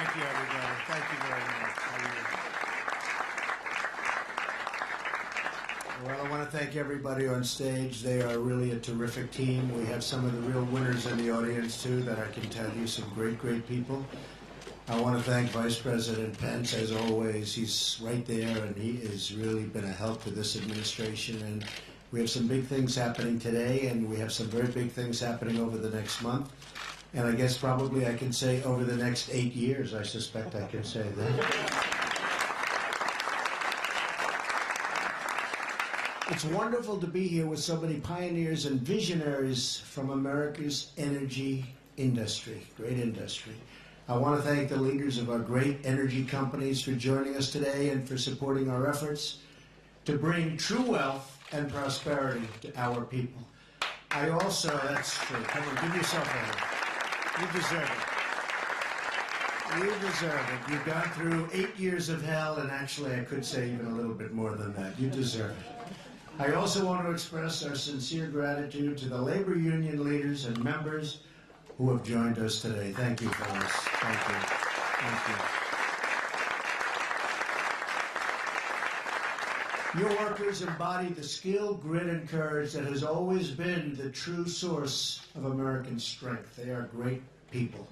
Thank you, everybody. Thank you very much. Well, I want to thank everybody on stage. They are really a terrific team. We have some of the real winners in the audience, too, that I can tell you, some great, great people. I want to thank Vice President Pence, as always. He's right there, and he has really been a help to this administration. And we have some big things happening today, and we have some very big things happening over the next month. And I guess probably I can say over the next 8 years, I suspect I can say that. It's wonderful to be here with so many pioneers and visionaries from America's energy industry, great industry. I want to thank the leaders of our great energy companies for joining us today and for supporting our efforts to bring true wealth and prosperity to our people. I also, that's true, come on, give yourself a hand. You deserve it. You deserve it. You've gone through 8 years of hell, and actually I could say even a little bit more than that. You deserve it. I also want to express our sincere gratitude to the labor union leaders and members who have joined us today. Thank you, fellas. Thank you. Thank you. Your workers embody the skill, grit, and courage that has always been the true source of American strength. They are great people.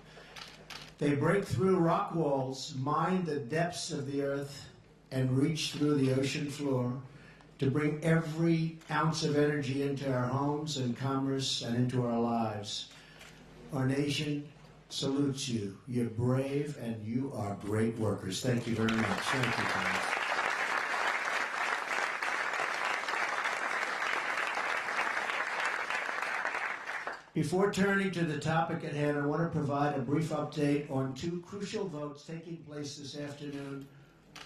They break through rock walls, mine the depths of the earth, and reach through the ocean floor to bring every ounce of energy into our homes and commerce and into our lives. Our nation salutes you. You're brave and you are great workers. Thank you very much. Thank you, guys. Before turning to the topic at hand, I want to provide a brief update on two crucial votes taking place this afternoon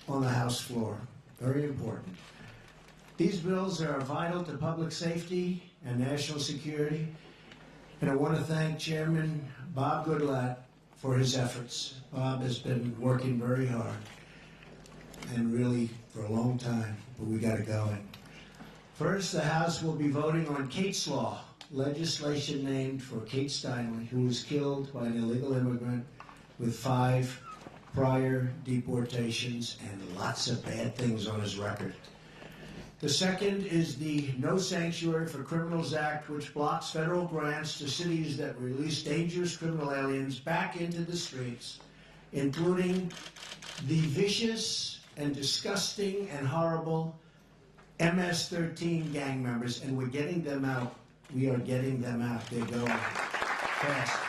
on the House floor. Very important. These bills are vital to public safety and national security, and I want to thank Chairman Bob Goodlatte for his efforts. Bob has been working very hard, and really for a long time, but we got it going. First, the House will be voting on Kate's Law, legislation named for Kate Steinle, who was killed by an illegal immigrant with 5 prior deportations and lots of bad things on his record. The second is the No Sanctuary for Criminals Act, which blocks federal grants to cities that release dangerous criminal aliens back into the streets, including the vicious and disgusting and horrible MS-13 gang members, and we're getting them out. We are getting them out. They're going fast.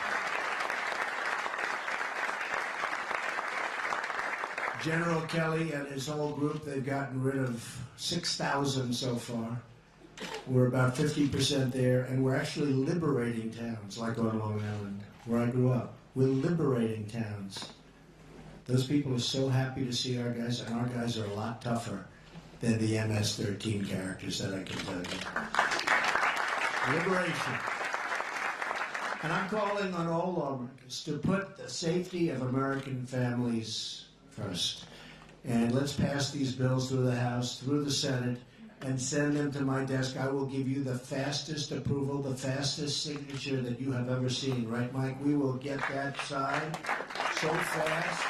General Kelly and his whole group, they've gotten rid of 6,000 so far. We're about 50% there, and we're actually liberating towns, like on Long Island, where I grew up. We're liberating towns. Those people are so happy to see our guys, and our guys are a lot tougher than the MS-13 characters, that I can tell you. Liberation. And I'm calling on all lawmakers to put the safety of American families first. And let's pass these bills through the House, through the Senate, and send them to my desk. I will give you the fastest approval, the fastest signature that you have ever seen. Right, Mike? We will get that signed so fast.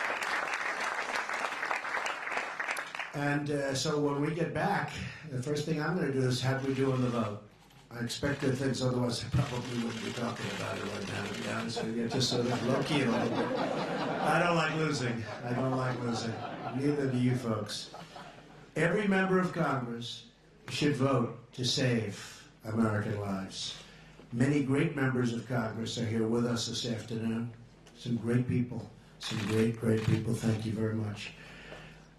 And so when we get back, the first thing I'm going to do is have we do on the vote. I expect good things, otherwise I probably wouldn't be talking about it right now, to be honest with you. Just sort of low-key a little bit. I don't like losing. I don't like losing. Neither do you folks. Every member of Congress should vote to save American lives. Many great members of Congress are here with us this afternoon. Some great people. Some great, great people. Thank you very much.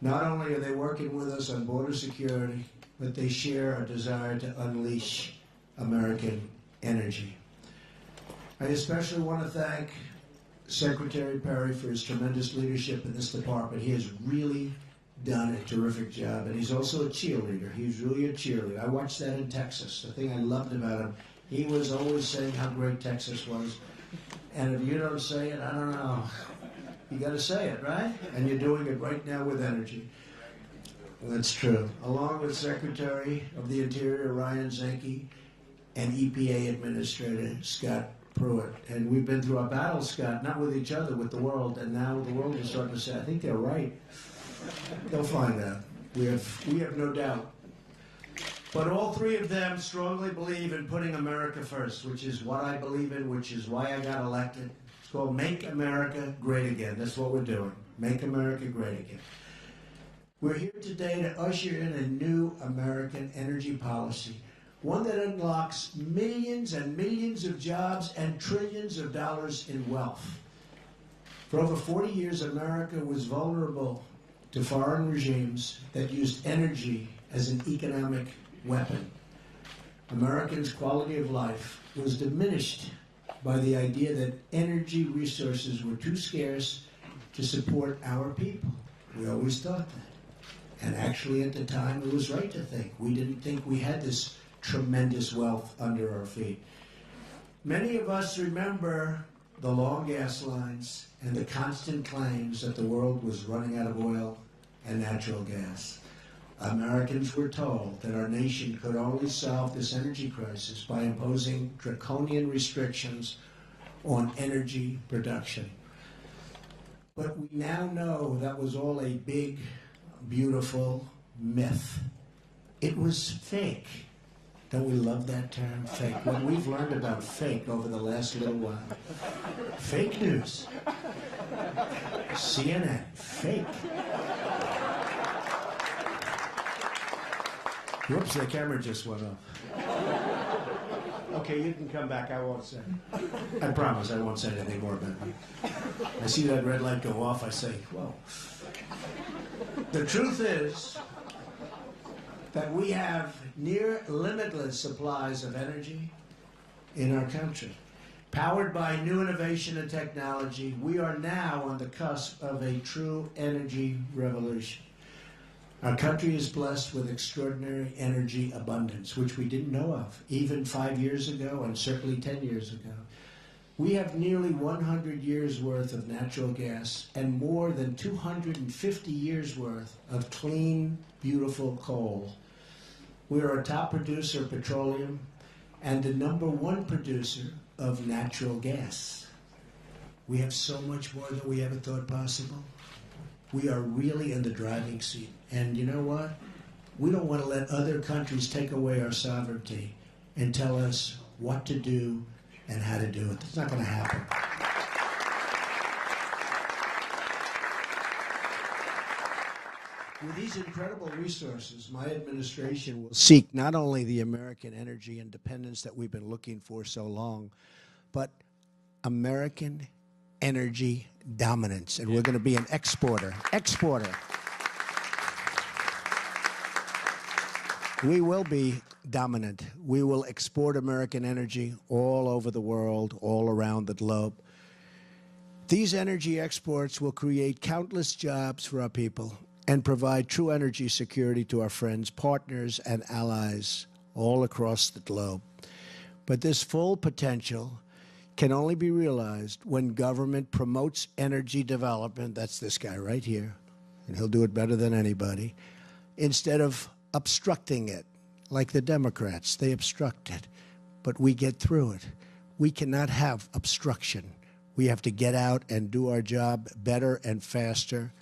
Not only are they working with us on border security, but they share our desire to unleash American energy. I especially want to thank Secretary Perry for his tremendous leadership in this department. He has really done a terrific job, and he's also a cheerleader. He's really a cheerleader. I watched that in Texas. The thing I loved about him, he was always saying how great Texas was. And if you don't say it, I don't know. You got to say it, right? And you're doing it right now with energy. That's true. Along with Secretary of the Interior Ryan Zinke and EPA Administrator Scott Pruitt. And we've been through our battles, Scott, not with each other, with the world. And now the world is starting to say, I think they're right. They'll find out. We have no doubt. But all three of them strongly believe in putting America first, which is what I believe in, which is why I got elected. It's called Make America Great Again. That's what we're doing. Make America Great Again. We're here today to usher in a new American energy policy, one that unlocks millions and millions of jobs and trillions of dollars in wealth. For over 40 years, America was vulnerable to foreign regimes that used energy as an economic weapon. Americans' quality of life was diminished by the idea that energy resources were too scarce to support our people. We always thought that. And actually at the time it was right to think. We didn't think we had this tremendous wealth under our feet. Many of us remember the long gas lines and the constant claims that the world was running out of oil and natural gas. Americans were told that our nation could only solve this energy crisis by imposing draconian restrictions on energy production. But we now know that was all a big, beautiful myth. It was fake. Don't we love that term, fake? What we've learned about fake over the last little while. Fake news. CNN, fake. Whoops, the camera just went off. Okay, you can come back. I won't say. I promise I won't say anything more about it. I see that red light go off. I say, whoa. The truth is that we have near limitless supplies of energy in our country. Powered by new innovation and technology, we are now on the cusp of a true energy revolution. Our country is blessed with extraordinary energy abundance, which we didn't know of even 5 years ago and certainly 10 years ago. We have nearly 100 years worth of natural gas and more than 250 years worth of clean, beautiful coal. We are a top producer of petroleum and the #1 producer of natural gas. We have so much more than we ever thought possible. We are really in the driving seat. And you know what? We don't want to let other countries take away our sovereignty and tell us what to do and how to do it. It's not going to happen. With these incredible resources, my administration will seek not only the American energy independence that we've been looking for so long, but American energy dominance. And we're going to be an exporter. We will be dominant. We will export American energy all over the world, all around the globe. These energy exports will create countless jobs for our people and provide true energy security to our friends, partners, and allies all across the globe. But this full potential can only be realized when government promotes energy development. That's this guy right here, and he'll do it better than anybody, instead of obstructing it, like the Democrats. They obstruct it, but we get through it. We cannot have obstruction. We have to get out and do our job better and faster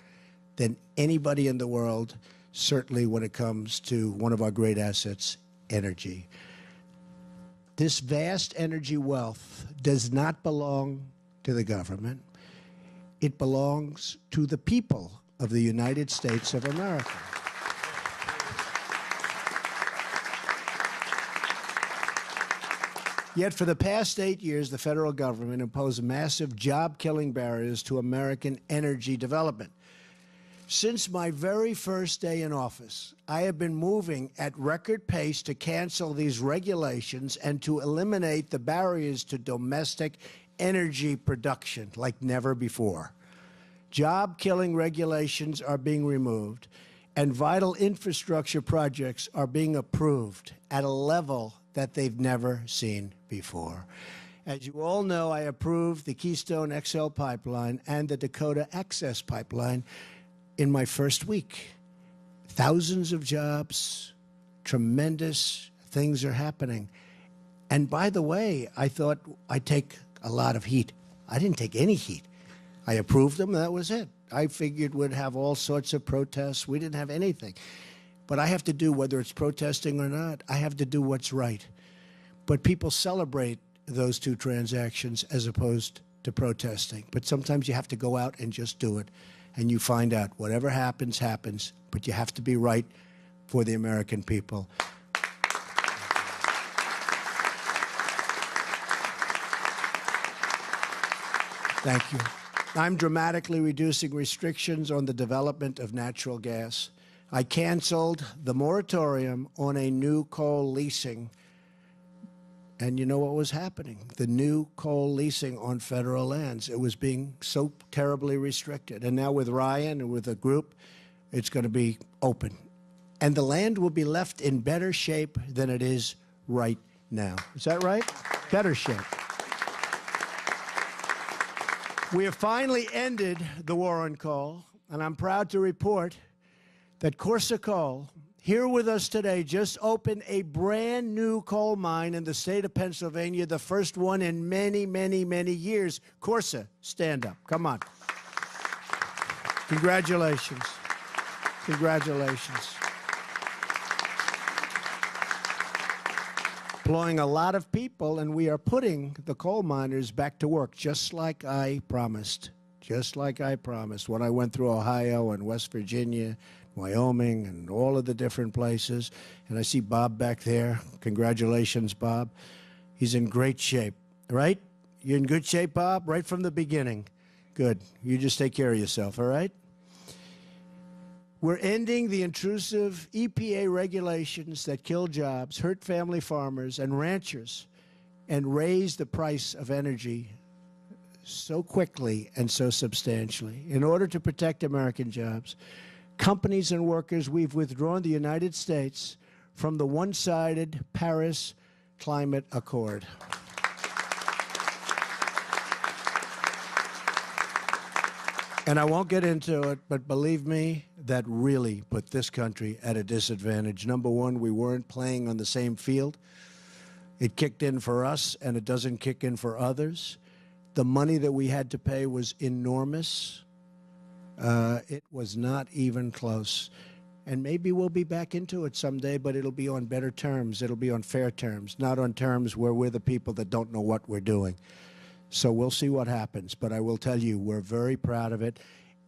than anybody in the world, certainly when it comes to one of our great assets, energy. This vast energy wealth does not belong to the government. It belongs to the people of the United States of America. Yet for the past 8 years, the federal government imposed massive job-killing barriers to American energy development. Since my very first day in office, I have been moving at record pace to cancel these regulations and to eliminate the barriers to domestic energy production like never before. Job-killing regulations are being removed, and vital infrastructure projects are being approved at a level that they've never seen before. As you all know, I approved the Keystone XL pipeline and the Dakota Access pipeline in my first week. Thousands of jobs, tremendous things are happening. And by the way, I thought I'd take a lot of heat. I didn't take any heat. I approved them, that was it. I figured we'd have all sorts of protests. We didn't have anything. But I have to do, whether it's protesting or not, I have to do what's right. But people celebrate those two transactions as opposed to protesting. But sometimes you have to go out and just do it. And you find out whatever happens, happens. But you have to be right for the American people. Thank you. I'm dramatically reducing restrictions on the development of natural gas. I canceled the moratorium on a new coal leasing. And you know what was happening? The new coal leasing on federal lands. It was being so terribly restricted. And now with Ryan and with the group, it's going to be open. And the land will be left in better shape than it is right now. Is that right? Better shape. We have finally ended the war on coal, and I'm proud to report that Corsa Coal, here with us today, just opened a brand new coal mine in the state of Pennsylvania, the first one in many, many, many years. Corsa, stand up. Come on. Congratulations. Congratulations. Employing a lot of people, and we are putting the coal miners back to work, just like I promised. Just like I promised when I went through Ohio and West Virginia, Wyoming, and all of the different places. And I see Bob back there. Congratulations, Bob. He's in great shape, right? You're in good shape, Bob, right from the beginning. Good. You just take care of yourself, all right? We're ending the intrusive EPA regulations that kill jobs, hurt family farmers and ranchers, and raise the price of energy so quickly and so substantially. In order to protect American jobs, companies and workers, we've withdrawn the United States from the one-sided Paris Climate Accord. And I won't get into it, but believe me, that really put this country at a disadvantage. Number one, we weren't playing on the same field. It kicked in for us, and it doesn't kick in for others. The money that we had to pay was enormous. It was not even close. And maybe we'll be back into it someday, but it'll be on better terms. It'll be on fair terms, not on terms where we're the people that don't know what we're doing. So we'll see what happens. But I will tell you, we're very proud of it.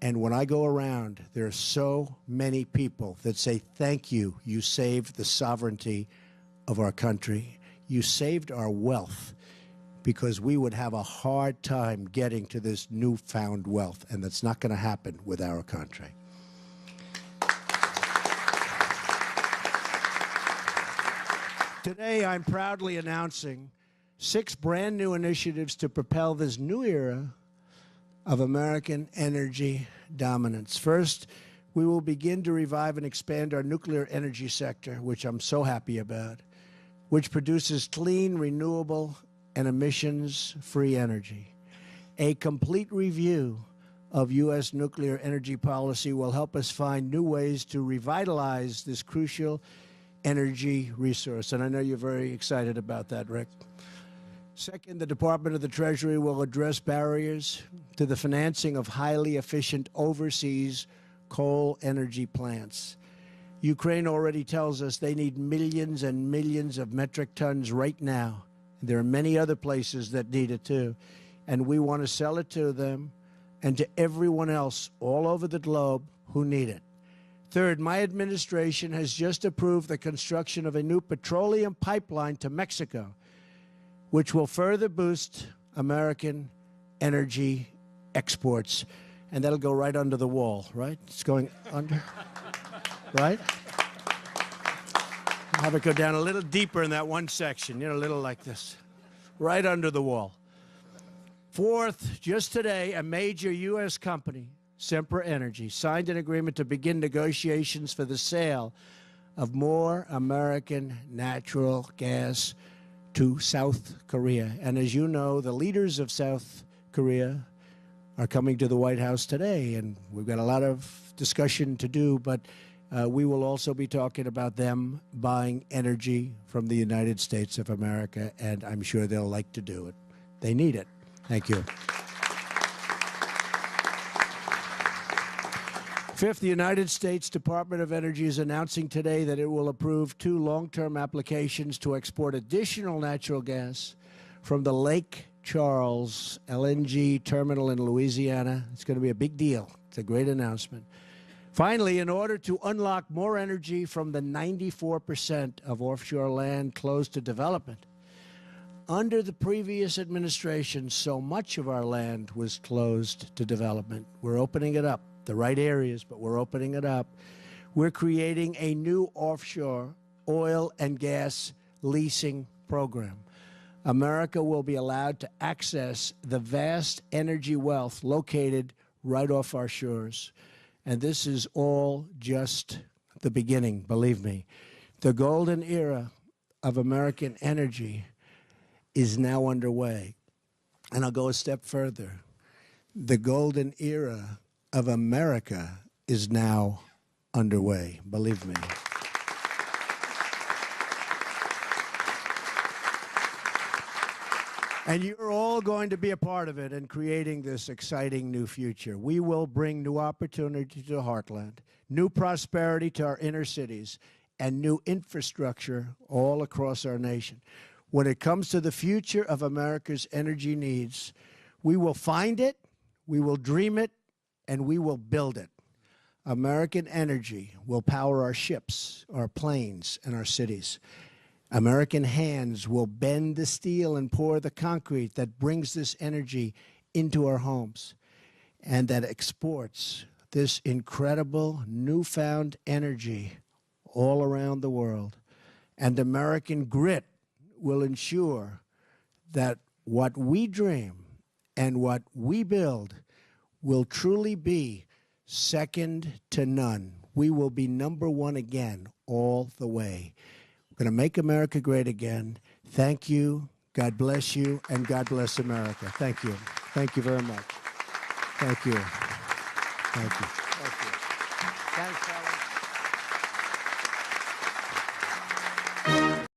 And when I go around, there are so many people that say, thank you. You saved the sovereignty of our country. You saved our wealth, because we would have a hard time getting to this newfound wealth. And that's not going to happen with our country. Today, I'm proudly announcing 6 brand new initiatives to propel this new era of American energy dominance. First, we will begin to revive and expand our nuclear energy sector, which I'm so happy about, which produces clean, renewable, and emissions-free energy. A complete review of U.S. nuclear energy policy will help us find new ways to revitalize this crucial energy resource. And I know you're very excited about that, Rick. Second, the Department of the Treasury will address barriers to the financing of highly efficient overseas coal energy plants. Ukraine already tells us they need millions and millions of metric tons right now. There are many other places that need it too. And we want to sell it to them and to everyone else all over the globe who need it. Third, my administration has just approved the construction of a new petroleum pipeline to Mexico, which will further boost American energy exports. And that'll go right under the wall, right? It's going under, right? Have it go down a little deeper in that one section, you know, a little like this, right under the wall. Fourth, just today, a major U.S. company, Sempra Energy, signed an agreement to begin negotiations for the sale of more American natural gas to South Korea. And as you know, the leaders of South Korea are coming to the White House today, and we've got a lot of discussion to do, but we will also be talking about them buying energy from the United States of America, and I'm sure they'll like to do it. They need it. Thank you. Fifth, the United States Department of Energy is announcing today that it will approve 2 long-term applications to export additional natural gas from the Lake Charles LNG terminal in Louisiana. It's going to be a big deal. It's a great announcement. Finally, in order to unlock more energy from the 94% of offshore land closed to development, under the previous administration, so much of our land was closed to development. We're opening it up. The right areas, but we're opening it up. We're creating a new offshore oil and gas leasing program. America will be allowed to access the vast energy wealth located right off our shores. And this is all just the beginning, believe me. The golden era of American energy is now underway. And I'll go a step further. The golden era of America is now underway, believe me. And you're all going to be a part of it in creating this exciting new future. We will bring new opportunity to the heartland, new prosperity to our inner cities, and new infrastructure all across our nation. When it comes to the future of America's energy needs, we will find it, we will dream it, and we will build it. American energy will power our ships, our planes, and our cities. American hands will bend the steel and pour the concrete that brings this energy into our homes and that exports this incredible newfound energy all around the world. And American grit will ensure that what we dream and what we build will truly be second to none. We will be number one again all the way. We're going to make America great again. Thank you. God bless you, and God bless America. Thank you. Thank you very much. Thank you. Thank you. Thank you. Thanks, fellas.